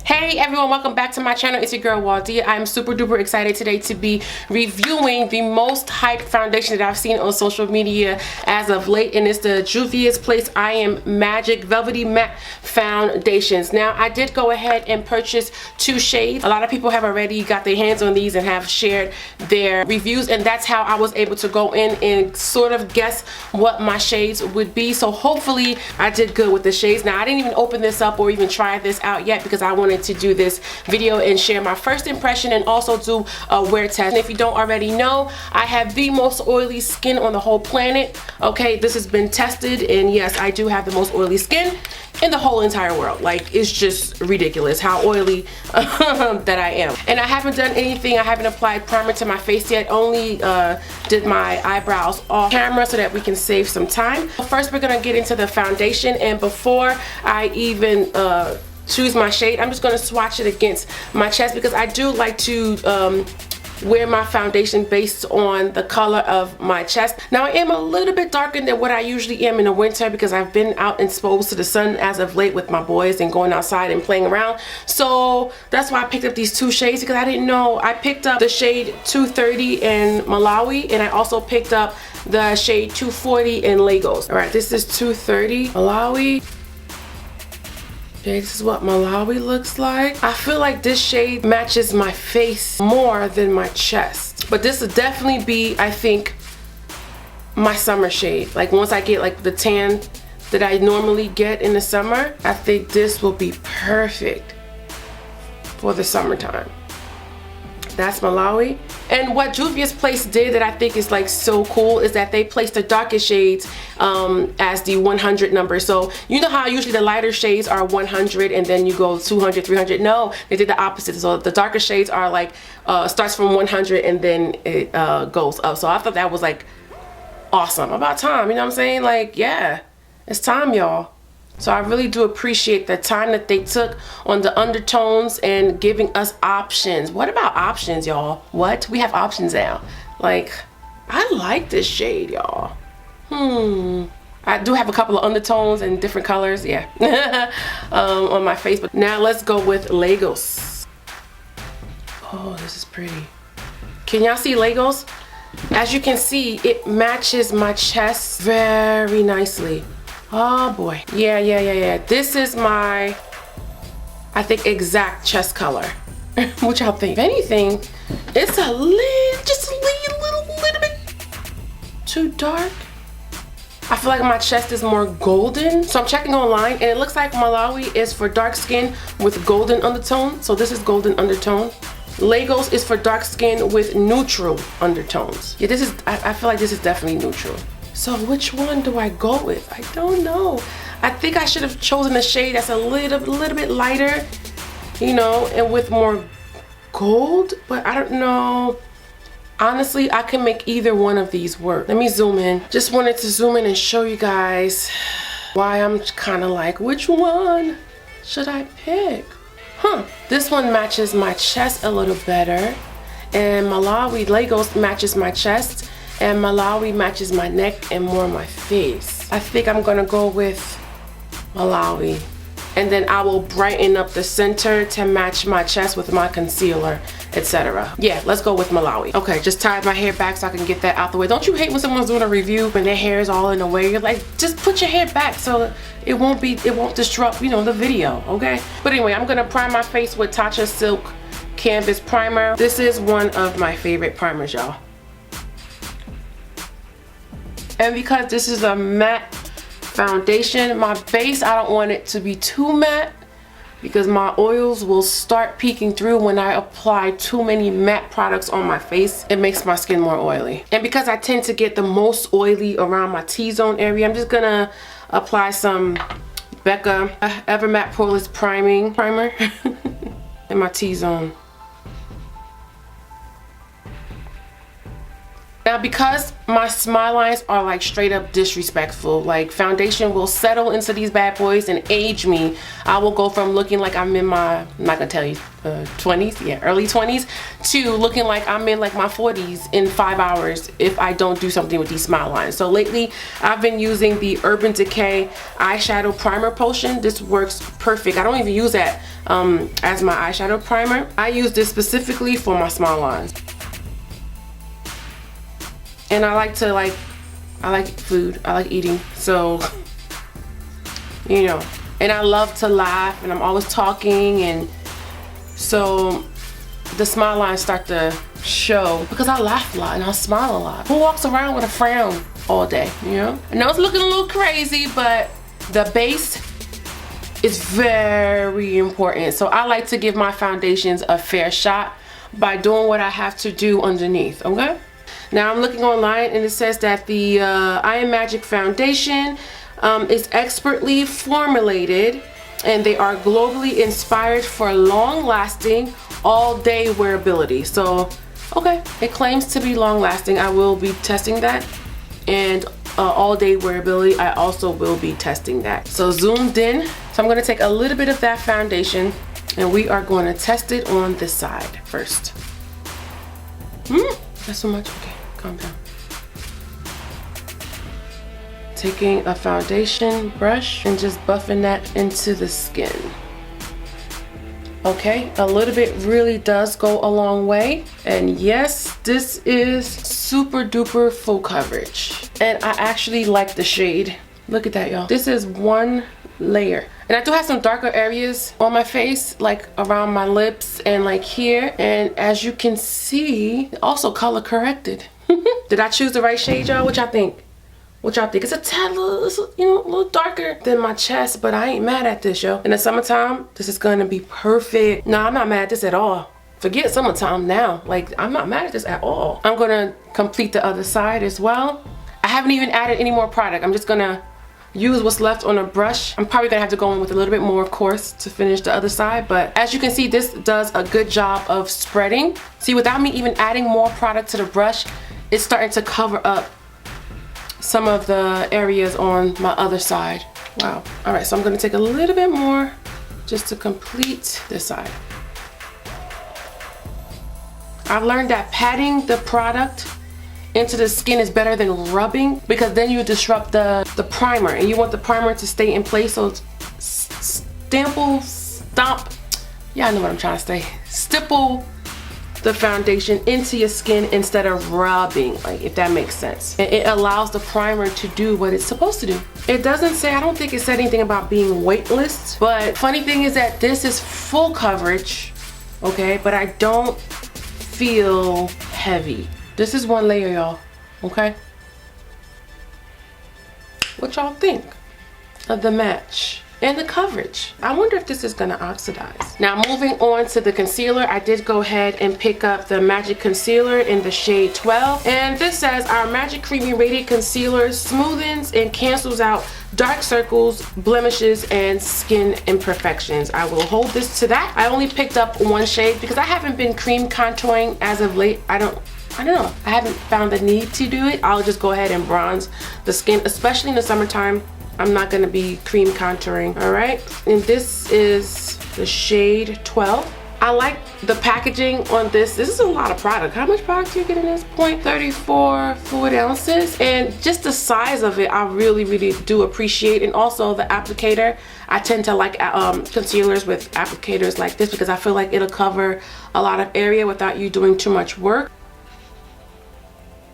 Hey everyone, welcome back to my channel. It's your girl Waldia. I'm super duper excited today to be reviewing the most hyped foundation that I've seen on social media as of late, and it's the Juvia's Place I Am Magic Velvety Matte Foundations. Now, I did go ahead and purchase 2 shades. A lot of people have already got their hands on these and have shared their reviews, and that's how I was able to go in and sort of guess what my shades would be. So hopefully I did good with the shades. Now, I didn't even open this up or even try this out yet because I wanted to do this video and share my first impression and also do a wear test. And if you don't already know, I have the most oily skin on the whole planet. Okay, this has been tested, and yes, I do have the most oily skin in the whole entire world. Like, it's just ridiculous how oily that I am. And I haven't done anything. I haven't applied primer to my face yet. Only did my eyebrows off camera so that we can save some time. First, we're gonna get into the foundation, and before I even choose my shade, I'm just gonna swatch it against my chest because I do like to wear my foundation based on the color of my chest. Now, I am a little bit darker than what I usually am in the winter because I've been out exposed to the sun as of late with my boys and going outside and playing around. So that's why I picked up these 2 shades, because I didn't know. I picked up the shade 230 in Malawi, and I also picked up the shade 240 in Lagos. All right, this is 230 Malawi. Okay, this is what Malawi looks like. I feel like this shade matches my face more than my chest. But this will definitely be, I think, my summer shade. Like, once I get like the tan that I normally get in the summer, I think this will be perfect for the summertime. That's Malawi. And what Juvia's Place did that I think is like so cool is that they placed the darkest shades as the 100 number. So you know how usually the lighter shades are 100 and then you go 200, 300. No, they did the opposite. So the darker shades are like starts from 100 and then it goes up. So I thought that was like awesome. About time, you know what I'm saying? Like, yeah, it's time, y'all. So I really do appreciate the time that they took on the undertones and giving us options. What about options, y'all? What? We have options now. Like, I like this shade, y'all. I do have a couple of undertones and different colors, yeah, on my face. But now let's go with Lagos. Oh, this is pretty. Can y'all see Lagos? As you can see, it matches my chest very nicely. Oh boy. Yeah. This is my, I think, exact chest color. What y'all think? If anything, it's just a little bit too dark. I feel like my chest is more golden. So I'm checking online, and it looks like Malawi is for dark skin with golden undertone. So this is golden undertone. Lagos is for dark skin with neutral undertones. Yeah, this is, I feel like this is definitely neutral. So which one do I go with? I don't know. I think I should have chosen a shade that's a little bit lighter, you know, and with more gold, but I don't know. Honestly, I can make either one of these work. Let me zoom in. Just wanted to zoom in and show you guys why I'm kind of like, which one should I pick? This one matches my chest a little better, and Malawi Lagos matches my chest, and Malawi matches my neck and more my face. I think I'm gonna go with Malawi. And then I will brighten up the center to match my chest with my concealer, etc. Yeah, let's go with Malawi. Okay, just tied my hair back so I can get that out the way. Don't you hate when someone's doing a review when their hair is all in the way? You're like, just put your hair back so it won't disrupt, you know, the video, okay? But anyway, I'm gonna prime my face with Tatcha Silk Canvas Primer. This is one of my favorite primers, y'all. And because this is a matte foundation, my base, I don't want it to be too matte because my oils will start peeking through when I apply too many matte products on my face. It makes my skin more oily. And because I tend to get the most oily around my T-zone area, I'm just gonna apply some Becca Ever Matte Poreless Primer in my T-zone. Now, because my smile lines are like straight up disrespectful, like foundation will settle into these bad boys and age me. I will go from looking like I'm in my, I'm not gonna tell you, 20s, yeah, early 20s, to looking like I'm in like my 40s in 5 hours if I don't do something with these smile lines. So lately, I've been using the Urban Decay eyeshadow primer potion. This works perfect. I don't even use that as my eyeshadow primer. I use this specifically for my smile lines. And I like food, I like eating, so, you know, and I love to laugh, and I'm always talking, and so the smile lines start to show because I laugh a lot and I smile a lot. Who walks around with a frown all day, you know? I know it's looking a little crazy, but the base is very important. So I like to give my foundations a fair shot by doing what I have to do underneath, okay? Now I'm looking online and it says that the I Am Magic foundation is expertly formulated, and they are globally inspired for long-lasting, all-day wearability. So, okay, it claims to be long-lasting. I will be testing that. And all-day wearability, I also will be testing that. So zoomed in. So I'm gonna take a little bit of that foundation and we are going to test it on this side first. That's so much. Okay, calm down. Taking a foundation brush and just buffing that into the skin. Okay, a little bit really does go a long way. And yes, this is super duper full coverage. And I actually like the shade. Look at that, y'all. This is one layer. And I do have some darker areas on my face, like around my lips and like here. And as you can see, also color corrected. Did I choose the right shade, y'all? What y'all think? What y'all think? It's a tad little, you know, a little darker than my chest, but I ain't mad at this, yo. In the summertime, this is gonna be perfect. No, I'm not mad at this at all. Forget summertime now. Like, I'm not mad at this at all. I'm gonna complete the other side as well. I haven't even added any more product. I'm just gonna use what's left on a brush. I'm probably gonna have to go in with a little bit more, of course, to finish the other side. But as you can see, this does a good job of spreading. See, without me even adding more product to the brush, it's starting to cover up some of the areas on my other side. Wow. All right, so I'm gonna take a little bit more just to complete this side. I've learned that patting the product into the skin is better than rubbing, because then you disrupt the primer, and you want the primer to stay in place. So stomp, yeah, I know what I'm trying to say. Stipple the foundation into your skin instead of rubbing, like, if that makes sense. And it allows the primer to do what it's supposed to do. It doesn't say, I don't think it said anything about being weightless, but funny thing is that this is full coverage, okay, but I don't feel heavy. This is one layer, y'all, okay? What y'all think of the match and the coverage? I wonder if this is gonna oxidize. Now, moving on to the concealer, I did go ahead and pick up the Magic Concealer in the shade 12. And this says, our Magic Creamy Radiant Concealer smoothens and cancels out dark circles, blemishes, and skin imperfections. I will hold this to that. I only picked up one shade because I haven't been cream contouring as of late. I don't know. I haven't found the need to do it. I'll just go ahead and bronze the skin, especially in the summertime. I'm not gonna be cream contouring, all right? And this is the shade 12. I like the packaging on this. This is a lot of product. How much product do you get in this? 0.34 fluid ounces. And just the size of it, I really, really do appreciate. And also the applicator. I tend to like concealers with applicators like this because I feel like it'll cover a lot of area without you doing too much work.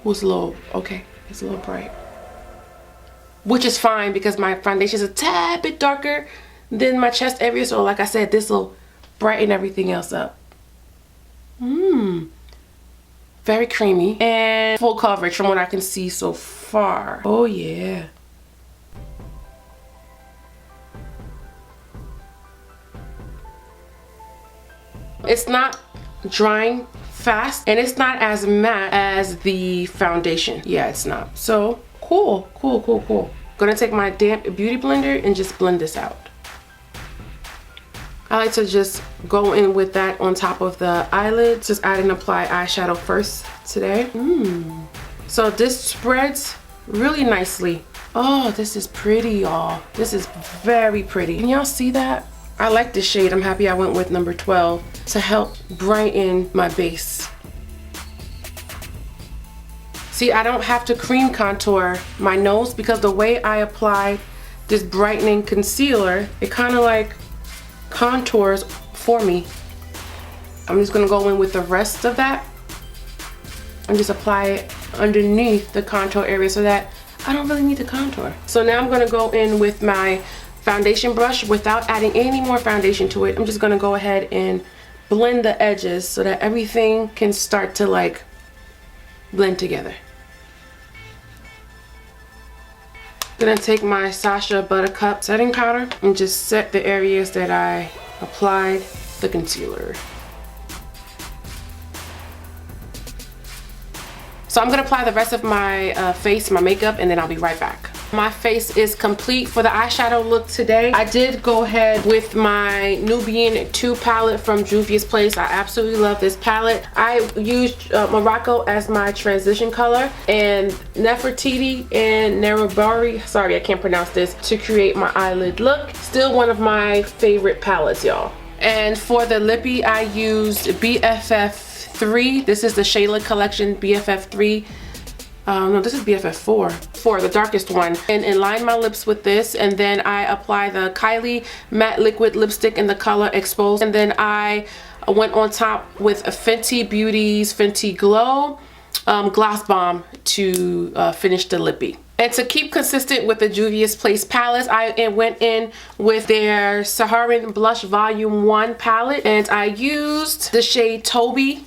It's a little, okay, it's a little bright. Which is fine because my foundation is a tad bit darker than my chest area. So like I said, this will brighten everything else up. Very creamy and full coverage from what I can see so far. Oh yeah. It's not drying fast and it's not as matte as the foundation. Yeah, it's not. So cool, cool, cool, cool. Gonna take my damp beauty blender and just blend this out. I like to just go in with that on top of the eyelids. Just add and apply eyeshadow first today. So this spreads really nicely. Oh, this is pretty, y'all. This is very pretty. Can y'all see that? I like this shade. I'm happy I went with number 12 to help brighten my base. See, I don't have to cream contour my nose because the way I apply this brightening concealer, it kind of like contours for me. I'm just gonna go in with the rest of that and just apply it underneath the contour area so that I don't really need to contour. So now I'm gonna go in with my foundation brush without adding any more foundation to it. I'm just gonna go ahead and blend the edges so that everything can start to like blend together. Gonna take my Sasha Buttercup setting powder and just set the areas that I applied the concealer. So I'm gonna apply the rest of my face, my makeup, and then I'll be right back. My face is complete for the eyeshadow look today. I did go ahead with my Nubian 2 palette from Juvia's Place. I absolutely love this palette. I used Morocco as my transition color and Nefertiti and Nerabari, sorry I can't pronounce this, to create my eyelid look. Still one of my favorite palettes, y'all. And for the lippy, I used BFF3. This is the Shayla collection, BFF3. No, this is BFF4, the darkest one. And line my lips with this, and then I apply the Kylie Matte Liquid lipstick in the color Exposed. And then I went on top with a Fenty Beauty's Fenty Glow Gloss Bomb to finish the lippy. And to keep consistent with the Juvia's Place palettes, I went in with their Saharan Blush Volume 1 palette, and I used the shade Toby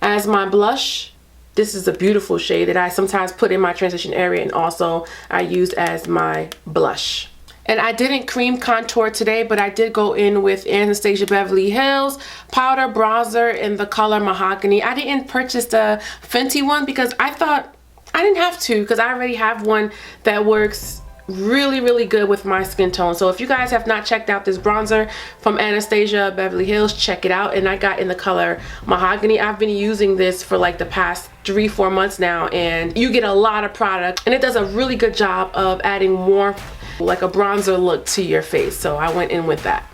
as my blush. This is a beautiful shade that I sometimes put in my transition area, and also I used as my blush. And I didn't cream contour today, but I did go in with Anastasia Beverly Hills powder bronzer in the color Mahogany. I didn't purchase the Fenty one because I thought I didn't have to, because I already have one that works really good with my skin tone. So if you guys have not checked out this bronzer from Anastasia Beverly Hills, check it out. And I got in the color Mahogany. I've been using this for like the past 3-4 months now, and you get a lot of product, and it does a really good job of adding warmth, like a bronzer look to your face. So I went in with that.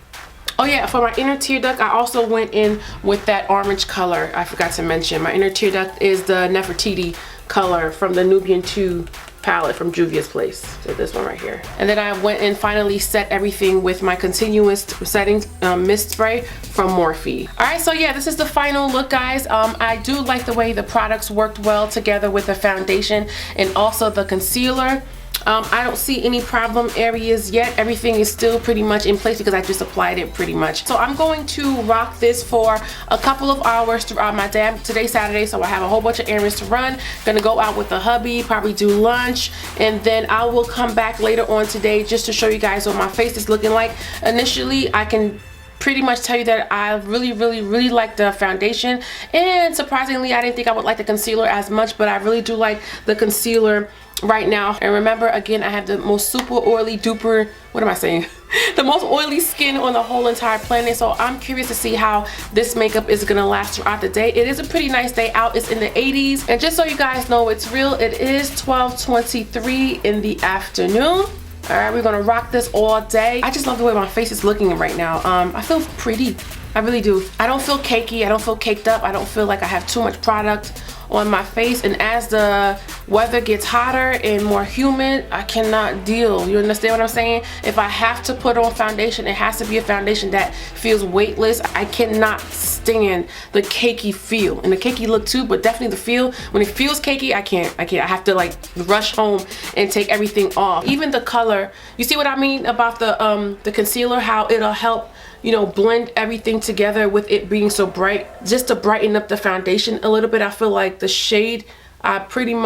Oh yeah, for my inner tear duct, I also went in with that orange color. I forgot to mention, my inner tear duct is the Nefertiti color from the Nubian 2 palette from Juvia's Place. So this one right here. And then I went and finally set everything with my continuous setting mist spray from Morphe. Alright, so yeah, this is the final look, guys. I do like the way the products worked well together with the foundation and also the concealer. I don't see any problem areas yet. Everything is still pretty much in place because I just applied it pretty much. So I'm going to rock this for a couple of hours throughout my day. Today's Saturday, so I have a whole bunch of errands to run. Gonna go out with the hubby, probably do lunch, and then I will come back later on today just to show you guys what my face is looking like. Initially, I can pretty much tell you that I really like the foundation, and surprisingly I didn't think I would like the concealer as much, but I really do like the concealer right now. And remember, again, I have the most super oily duper, what am I saying? The most oily skin on the whole entire planet. So I'm curious to see how this makeup is gonna last throughout the day. It is a pretty nice day out. It's in the 80s, and just so you guys know it's real, it is 12:23 in the afternoon. All right, we're gonna rock this all day. I just love the way my face is looking right now. I feel pretty, I really do. I don't feel cakey, I don't feel caked up, I don't feel like I have too much product on my face. And as the weather gets hotter and more humid, I cannot deal. You understand what I'm saying? If I have to put on foundation, it has to be a foundation that feels weightless. I cannot stand the cakey feel, and the cakey look too, but definitely the feel. When it feels cakey, I can't. I have to like rush home and take everything off. Even the color, you see what I mean about the concealer, how it'll help, you know, blend everything together with it being so bright, just to brighten up the foundation a little bit. I feel like the shade, I feel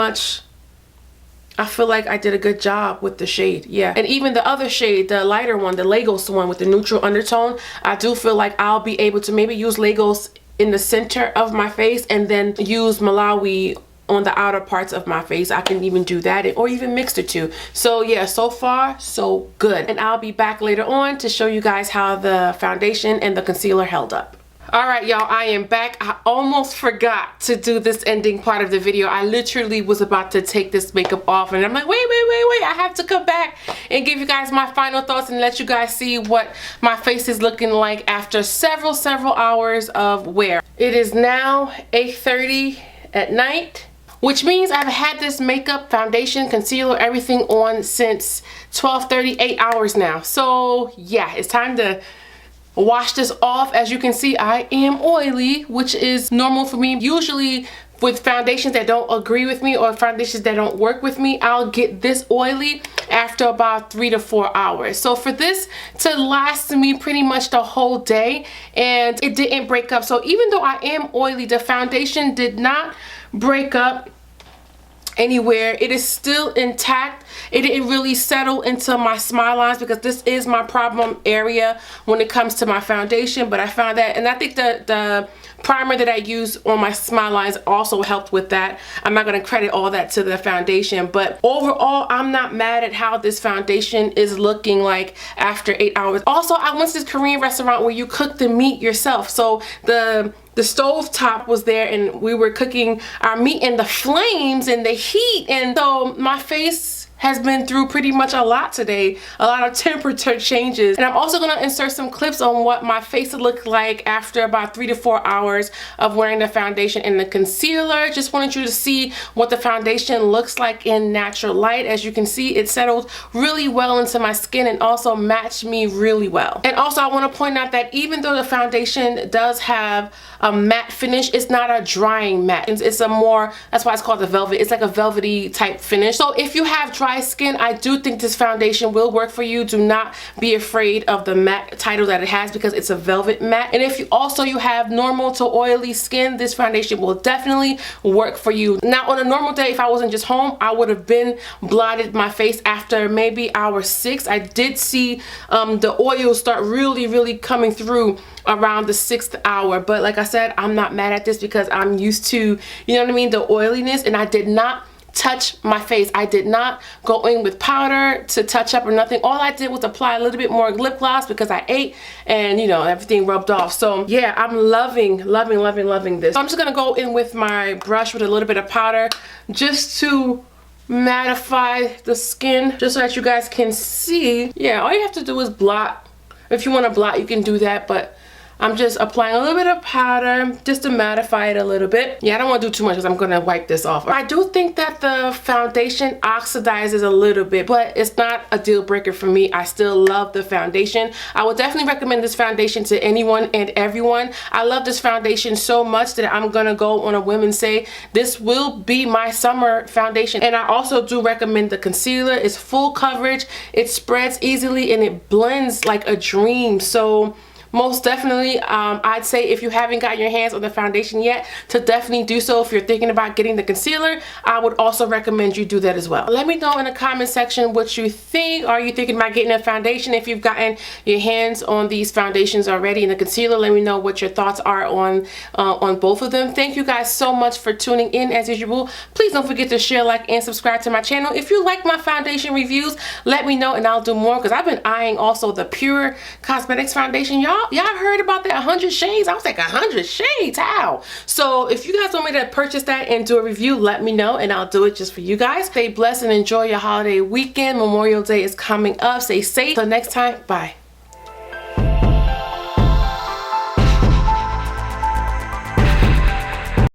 like I did a good job with the shade, yeah. And even the other shade, the lighter one, the Lagos one with the neutral undertone, I do feel like I'll be able to maybe use Lagos in the center of my face and then use Malawi on the outer parts of my face. I can even do that, or even mix the two. So yeah, so far so good. And I'll be back later on to show you guys how the foundation and the concealer held up. All right, y'all, I am back. I almost forgot to do this ending part of the video. I literally was about to take this makeup off and I'm like, wait, I have to come back and give you guys my final thoughts and let you guys see what my face is looking like after several hours of wear. It is now 8:30 at night, which means I've had this makeup, foundation, concealer, everything on since 12:30, 8 hours now. So yeah, it's time to wash this off. As you can see, I am oily, which is normal for me. Usually with foundations that don't agree with me or foundations that don't work with me, I'll get this oily after about 3 to 4 hours. So for this to last me pretty much the whole day, and it didn't break up. So even though I am oily, the foundation did not break up anywhere. It is still intact. It didn't really settle into my smile lines because this is my problem area when it comes to my foundation. But I found that, and I think the primer that I use on my smile lines also helped with that. I'm not going to credit all that to the foundation, but overall I'm not mad at how this foundation is looking like after 8 hours. Also, I went to this Korean restaurant where you cook the meat yourself. So the stove top was there and we were cooking our meat in the flames and the heat, and so my face has been through pretty much a lot today, a lot of temperature changes. And I'm also gonna insert some clips on what my face looked like after about 3 to 4 hours of wearing the foundation and the concealer. Just wanted you to see what the foundation looks like in natural light. As you can see, it settled really well into my skin and also matched me really well. And also I wanna point out that even though the foundation does have a matte finish, it's not a drying matte. It's a more, that's why it's called the velvet. It's like a velvety type finish. So if you have dry skin, I do think this foundation will work for you. Do not be afraid of the matte title that it has because it's a velvet matte. And if you have normal to oily skin, this foundation will definitely work for you. Now on a normal day, if I wasn't just home, I would have been blotted my face after maybe hour 6. I did see the oil start really coming through around the 6th hour, but like I said, I'm not mad at this because I'm used to, you know what I mean, the oiliness. And I did not touch my face. I did not go in with powder to touch up or nothing. All I did was apply a little bit more lip gloss because I ate and you know everything rubbed off. So yeah, I'm loving this. So I'm just gonna go in with my brush with a little bit of powder just to mattify the skin, just so that you guys can see. Yeah, all you have to do is blot. If you want to blot, you can do that, but I'm just applying a little bit of powder just to mattify it a little bit. Yeah, I don't want to do too much because I'm going to wipe this off. I do think that the foundation oxidizes a little bit, but it's not a deal breaker for me. I still love the foundation. I would definitely recommend this foundation to anyone and everyone. I love this foundation so much that I'm going to go on a whim and say this will be my summer foundation. And I also do recommend the concealer. It's full coverage, it spreads easily, and it blends like a dream. So most definitely, I'd say if you haven't got your hands on the foundation yet, to definitely do so. If you're thinking about getting the concealer, I would also recommend you do that as well. Let me know in the comment section what you think. Are you thinking about getting a foundation? If you've gotten your hands on these foundations already and the concealer, let me know what your thoughts are on both of them. Thank you guys so much for tuning in as usual. Please don't forget to share, like, and subscribe to my channel. If you like my foundation reviews, let me know and I'll do more, because I've been eyeing also the Pure Cosmetics foundation. Y'all heard about that 100 shades? I was like, 100 shades? How? So if you guys want me to purchase that and do a review, let me know and I'll do it just for you guys. Stay blessed and enjoy your holiday weekend. Memorial Day is coming up. Stay safe. Till next time, bye.